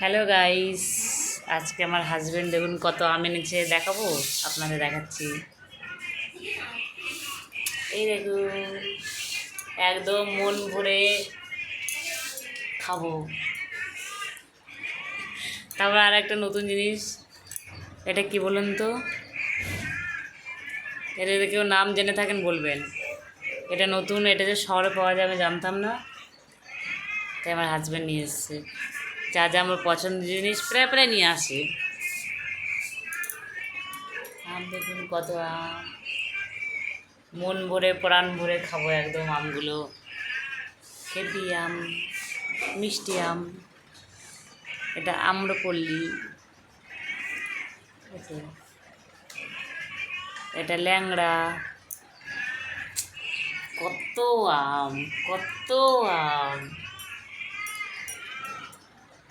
Hello guys, আজকে আমার husband দেখুন কত আম এনেছে, দেখাবো আপনাদের, দেখাচ্ছি। এই দেখুন, একদম মন ভরে খাবো। তারপর আর একটা নতুন জিনিস, এটা কি বলুন তো? এটা যদি কেউ নাম জেনে থাকেন বলবেন। এটা নতুন, এটা যে শহরে পাওয়া যায় আমি জানতাম না, তাই আমার হাজবেন্ড নিয়ে এসছে। যা যা আমার পছন্দের জিনিস প্রায় প্রায় নিয়ে আসে। আম দেখুন কত আম, মন ভরে প্রাণ ভরে খাবো একদম আমগুলো। খেতি আম, মিষ্টি আম, এটা আম্রপল্লী, এটা ল্যাংড়া। কত আম, কত আম!